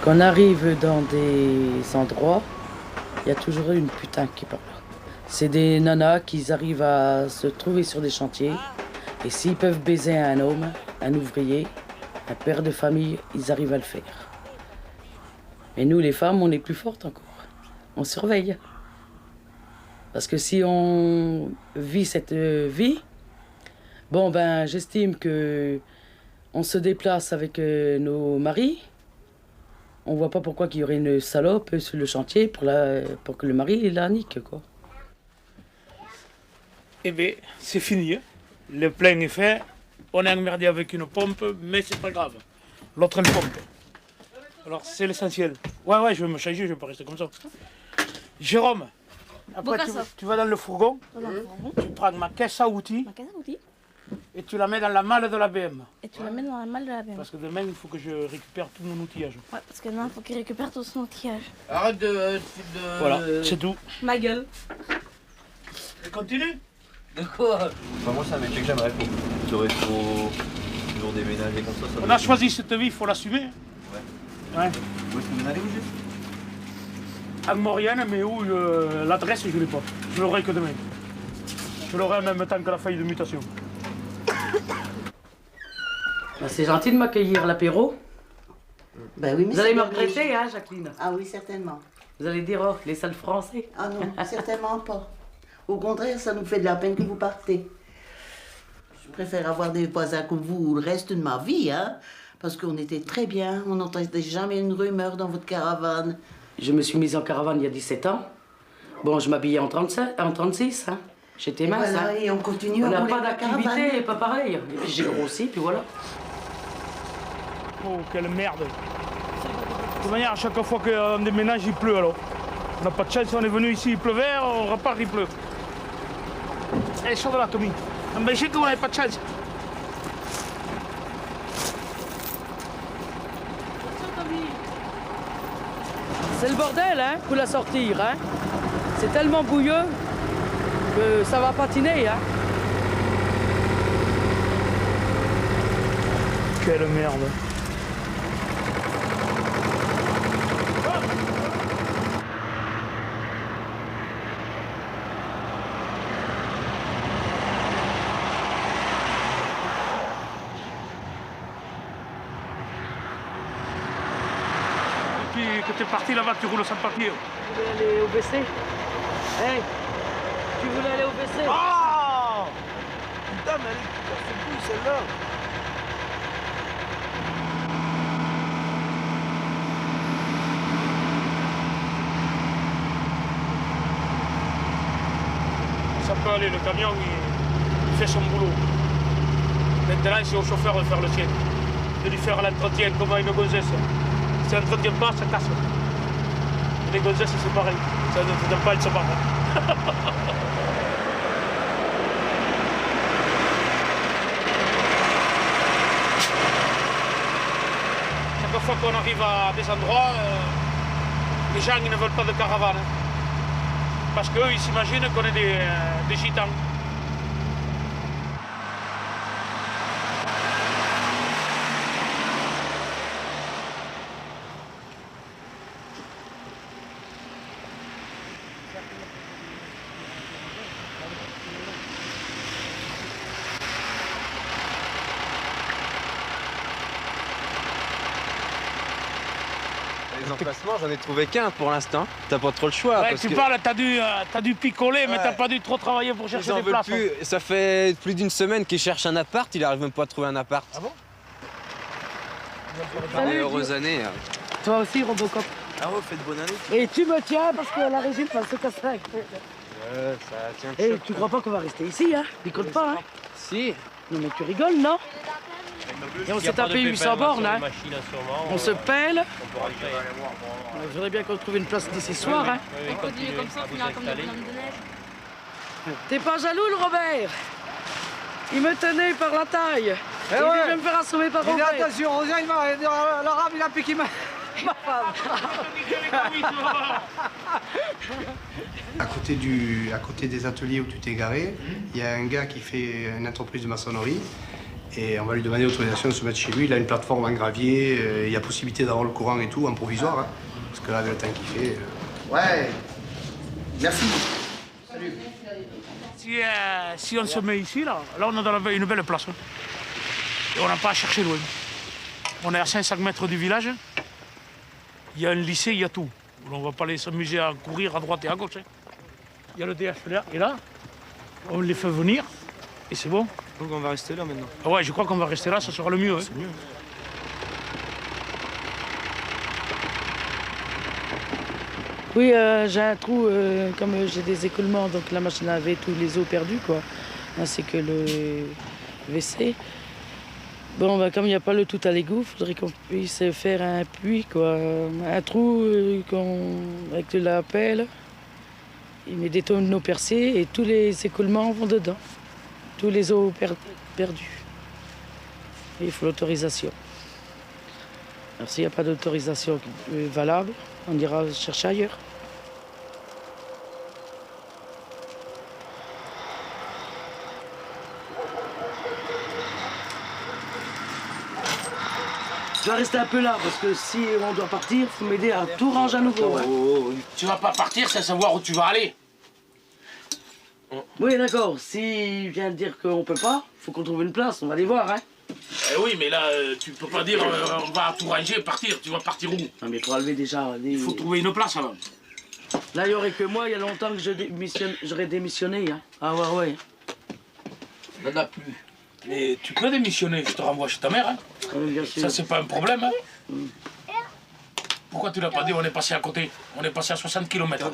Quand on arrive dans des endroits, il y a toujours une putain qui parle. C'est des nanas qui arrivent à se trouver sur des chantiers. Et s'ils peuvent baiser un homme, un ouvrier, un père de famille, ils arrivent à le faire. Mais nous, les femmes, on est plus fortes encore. On surveille. Parce que si on vit cette vie, bon ben j'estime que on se déplace avec nos maris. On voit pas pourquoi qu'il y aurait une salope sur le chantier pour que le mari la nique, quoi. Eh bien, c'est fini. Hein. Le plein est fait. On est emmerdé avec une pompe, mais c'est pas grave. L'autre elle pompe. Alors c'est l'essentiel. Ouais, je vais me changer, je vais pas rester comme ça. Jérôme, après tu vas dans le fourgon, tu prends ma caisse à outils. Et tu la mets dans la malle de la BM. Parce que demain, il faut que je récupère tout mon outillage. Ouais, parce que demain, il faut qu'il récupère tout son outillage. Arrête de... Voilà, c'est tout. Ma gueule. Et continue. De quoi? Enfin, moi, c'est un métier que j'aimerais pas. Tu aurais trop... toujours déménager comme ça. On a choisi cette vie, il faut l'assumer. Ouais. Où est-ce que vous allez, vous juste? À Maurienne, mais où l'adresse, je ne l'ai pas. Je l'aurai que demain. Je l'aurai en même temps que la feuille de mutation. Ben, c'est gentil de m'accueillir l'apéro. Ben oui, mais vous allez me regretter, hein, Jacqueline? Ah oui, certainement. Vous allez dire, oh, les sales français. Ah non, certainement pas. Au contraire, ça nous fait de la peine que vous partez. Je préfère avoir des voisins comme vous le reste de ma vie, hein. Parce qu'on était très bien, on n'entendait jamais une rumeur dans votre caravane. Je me suis mise en caravane il y a 17 ans. Bon, je m'habillais en 36, hein. J'étais mince, voilà, hein. Et on continue on à n'a pas d'activité, caravane. pas pareil. Et puis j'ai grossi, puis voilà. Oh, quelle merde. De toute manière, à chaque fois qu'on déménage, il pleut alors. On n'a pas de chance, on est venu ici, il pleuvait, on repart, il pleut. Allez, sors de là, Tommy. En Belgique, on n'avait pas de chance. C'est le bordel, hein, pour la sortir, hein. C'est tellement bouilleux que ça va patiner, hein. Quelle merde. Depuis que t'es parti là-bas, tu roules sans papier. Tu voulais aller au WC? Hey, tu voulais aller au WC? Oh putain, mais elle est couille, celle-là. Ça peut aller, le camion, il fait son boulot. Maintenant, c'est au chauffeur de faire le sien. De lui faire l'entretien comme à une gonzesse. Si elle n'entretient pas, ça casse. Les gonzesses, c'est pareil. Ça ne t'aime pas, elles se barrent. Chaque fois qu'on arrive à des endroits, les gens ils ne veulent pas de caravane. Parce qu'eux, ils s'imaginent qu'on est des gitans. Les emplacements, j'en ai trouvé qu'un pour l'instant. T'as pas trop le choix. Ouais, parce tu que parles, t'as dû picoler, mais Ouais. t'as pas dû trop travailler pour chercher ils en des veulent places. plus. Ça fait plus d'une semaine qu'ils cherchent un appart, il arrive même pas à trouver un appart. Ah bon? Salut, Heureuse année. toi aussi, Robocop. Ah ouais, faites bonne année. Et tu me tiens parce que la régime va se casser. Ouais, ça tient le Et choc. tu crois pas qu'on va rester ici, hein? Déconne pas, hein? Si. Non mais tu rigoles, non? Et on s'est tapé 800 bornes, hein? On se pèle. Il faudrait bien qu'on trouve une place d'ici ce soir, hein? On continue comme ça, on finira comme des bonhommes de neige. T'es pas jaloux, le Robert? Il me tenait par la taille. Il dit, je vais me faire assommer par Robert. Attention, Rosia, l'arabe, il a piqué ma femme. À côté des ateliers où tu t'es garé, il y a un gars qui fait une entreprise de maçonnerie Et on va lui demander l'autorisation de se mettre chez lui. Il a une plateforme en gravier, il y a possibilité d'avoir le courant et tout, en provisoire. Hein, parce que là, avec le temps qu'il fait... Ouais, merci. Salut. Si on se met ici, là on est dans une belle place. Hein. Et on n'a pas à chercher loin. On est à 500 mètres du village. Il y a un lycée, il y a tout. On ne va pas aller s'amuser à courir à droite et à gauche. Hein. Il y a le DF là, et là, on les fait venir, et c'est bon. Donc on va rester là maintenant. Ah ouais, je crois qu'on va rester là, ça sera le mieux. Hein. C'est mieux. Oui, j'ai un trou, comme j'ai des écoulements, donc la machine à laver, tous les eaux perdues, quoi. Ainsi que le WC. Bon, bah, comme il n'y a pas le tout à l'égout, il faudrait qu'on puisse faire un puits, quoi. Un trou avec de la pelle. Il met des tonneaux percés et tous les écoulements vont dedans. Tous les eaux perdues. Et il faut l'autorisation. Alors s'il n'y a pas d'autorisation valable, on ira chercher ailleurs. Je vais rester un peu là, parce que si on doit partir, il faut m'aider à tout ranger à nouveau. Ouais. Tu vas pas partir sans savoir où tu vas aller. Oui, d'accord. S'il vient de dire qu'on peut pas, faut qu'on trouve une place, on va aller voir, hein. Eh oui, mais là, tu peux pas dire on va tout ranger et partir. Tu vas partir où? Non, mais pour enlever déjà... Il faut trouver une place avant. Là, il n'y aurait que moi, il y a longtemps que j'aurais démissionné, hein. Ah ouais. Il n'y en a plus. Mais tu peux démissionner, je te renvoie chez ta mère, hein. Oui, bien sûr. Ça, c'est pas un problème, hein. Pourquoi tu l'as pas dit? On est passé à côté. On est passé à 60 km.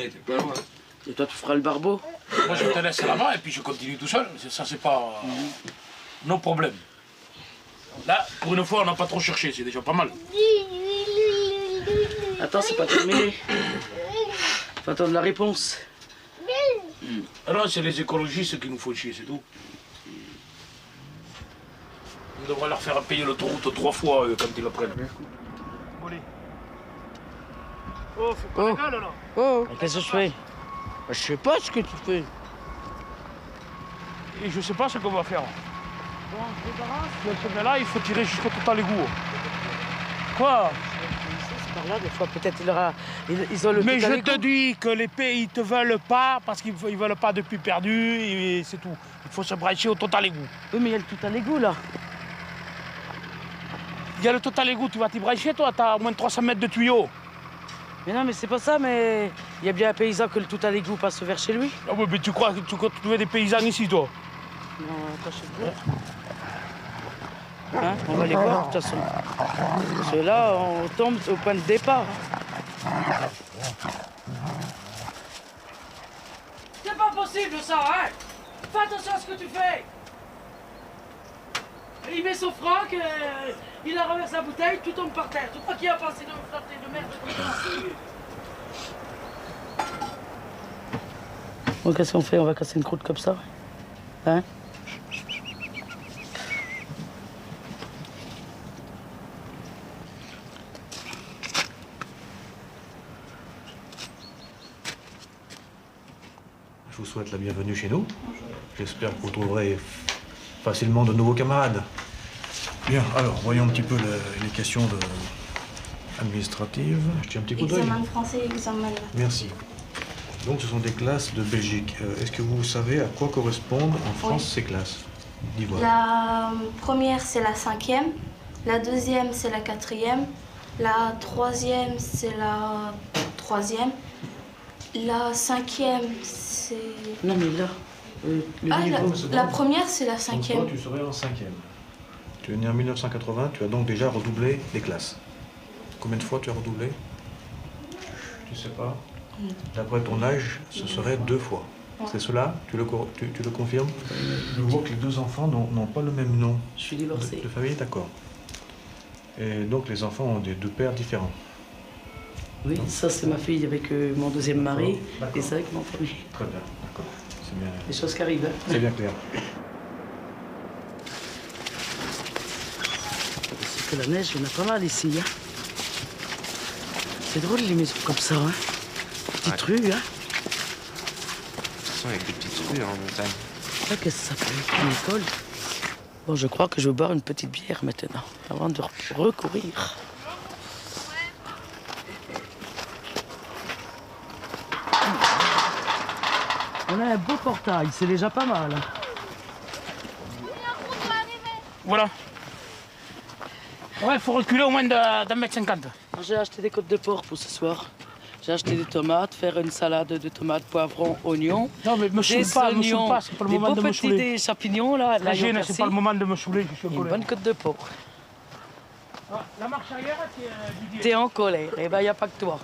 Et toi, tu feras le barbeau? Moi, je te laisse là-bas et puis je continue tout seul. Ça, c'est pas nos problèmes. Là, pour une fois, on n'a pas trop cherché. C'est déjà pas mal. Attends, c'est pas terminé. Faut attendre la réponse. Alors, c'est les écologistes qui nous font chier, c'est tout. On devrait leur faire payer l'autoroute 3 fois quand ils la prennent. Oh, fais pas la gueule, là. Oh, qu'est-ce que je fais? Je sais pas ce que tu fais. Et je sais pas ce qu'on va faire. Bon, je débarrasse. Mais là, il faut tirer jusqu'au total égout. Quoi? C'est par là, des fois, peut-être ils ont le Mais tout à je l'égout. te dis que les pays, ils te veulent pas parce qu'ils veulent pas depuis perdu et c'est tout. Il faut se brancher au total égout. Oui, mais il y a le tout à l'égout, là. Il y a le total égout, tu vas t'y brancher, toi, t'as au moins 300 mètres de tuyaux. Mais non, mais c'est pas ça, mais il y a bien un paysan que le tout à l'égout passe vers chez lui. Ah oui, mais tu crois que tu trouves des paysans ici, toi? Non, pas chez toi. Hein, on va les voir, de toute façon. Ceux-là, on tombe au point de départ. C'est pas possible, ça, hein? Fais attention à ce que tu fais. Il met son froc, il a renversé la bouteille, tu tombes par terre. Tu crois qu'il a passé de flotter de merde comme ça? Bon, qu'est-ce qu'on fait? On va casser une croûte comme ça? Hein? Je vous souhaite la bienvenue chez nous. J'espère que vous trouverez facilement de nouveaux camarades. Bien, alors, voyons un petit peu les questions administratives. Je tiens un petit coup d'œil. Examen de français, examen de maths. Merci. Donc, ce sont des classes de Belgique. Est-ce que vous savez à quoi correspondent en France ces classes? Dis-moi. La première, c'est la 5e. La deuxième, c'est la 4e. La troisième, c'est la 3e. La 5e, c'est... Non, mais là, le niveau... La première, c'est la Donc, toi, 5e. tu serais en 5e. Tu es né en 1980, tu as donc déjà redoublé les classes. Combien de fois tu as redoublé? Tu sais pas? D'après ton âge, ce serait 2 fois. Ouais. C'est cela? Tu le confirmes? Je vois que les deux enfants n'ont pas le même nom. Je suis divorcé. De famille, d'accord. Et donc les enfants ont deux pères différents. Oui, ça c'est ma fille avec mon deuxième mari, D'accord. et ça avec mon premier. Très bien, d'accord. C'est bien. Les choses qui arrivent. Hein. C'est bien clair. C'est que la neige, il y en a pas mal ici. Hein. C'est drôle les maisons comme ça. Hein. Petites rues. Hein. De toute façon, avec des petites rues en montagne. Ça, qu'est-ce que ça peut être? Une école? Bon, je crois que je vais boire une petite bière maintenant, avant de recourir. On a un beau portail, c'est déjà pas mal. Voilà. Ouais, il faut reculer au moins d'un mètre 50. J'ai acheté des côtes de porc pour ce soir. J'ai acheté des tomates, faire une salade de tomates, poivrons, oignons. Non, mais me saoule pas, c'est pas le moment de me saouler. Des champignons là. La gêne, c'est pas le moment de me saouler, je suis en Une colère. bonne côte de porc. La marche arrière, c'est T'es en colère, eh ben y a pas que toi.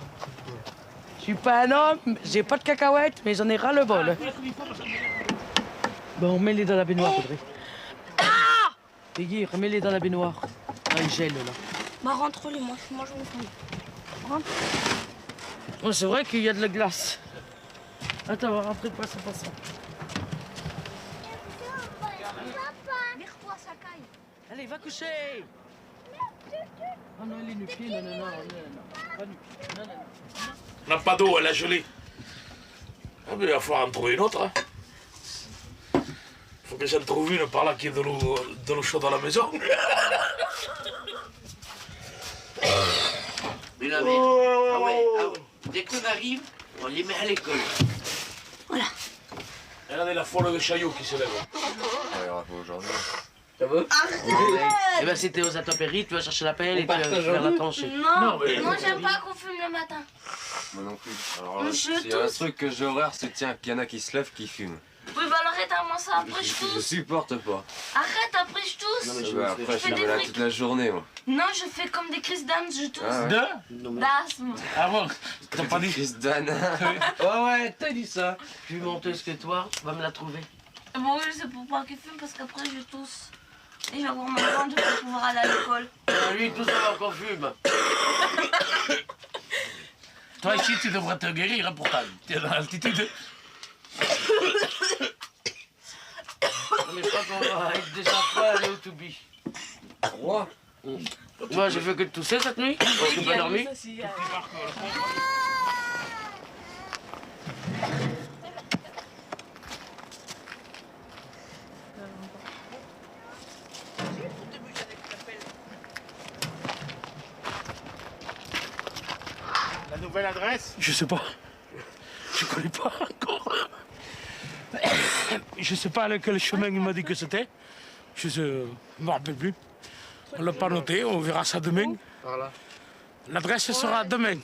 Je suis pas un homme, j'ai pas de cacahuètes, mais j'en ai ras le bol. Bon, mets-les dans la baignoire, Audrey. Peggy, remets-les dans la baignoire. Ah, il gèle là. Bah rentre-les, moi je m'en fous. Rentre. Oh, c'est vrai qu'il y a de la glace. Attends, on va rentrer poisson. Vire-toi, ça caille. Allez, va coucher. Oh non, il est nu-pied, non. Pas nu-pied, non. On n'a pas d'eau, elle a gelé. Ah, mais il va falloir en trouver une autre. Il faut que j'en trouve une par là qui ait de l'eau chaude à la maison. Mais non, mais... Ah ouais. Dès qu'on arrive, on les met à l'école. Voilà. Regardez la folle de Chaillot qui se lève. On verra pas aujourd'hui. Ça va? Eh ben, si t'es aux intempéries, tu vas chercher la pelle et tu vas faire la tranchée. Non, mais- moi j'aime pas qu'on fume le matin. Moi non plus. Alors là, Je s'il y a un tousse. truc que j'ai horreur, c'est tiens, qu'il y en a qui se lèvent, qui fument. Oui, bah alors arrête avant ça, après je Je tousse. supporte pas. Arrête, après je tousse. Après, je fais suis des là trucs. toute la journée, moi. Non, je fais comme des crises d'âme, je tousse. Ah ouais. D'asthme. Ah bon? T'as pas dit? Chris Dan. Ouais, t'as dit ça. Plus menteuse que toi, tu vas me la trouver. Bon, oui, c'est pour pas qu'il fume parce qu'après je tousse. Et je vais avoir ma grande, je vais pouvoir aller à l'école. Lui, tout ça encore fume. Toi ici, tu devrais te guérir hein, pourtant. Tu es dans l'altitude. Mais je crois qu'on va être déjà prêt à aller au Toubi. Moi? Moi, j'ai fait que de tousser cette nuit. Parce que pas dormi. La nouvelle adresse? Je sais pas. Je connais pas encore. Je sais pas à quel chemin il m'a dit que c'était. Je me rappelle plus. On l'a pas noté, on verra ça demain. L'adresse sera demain.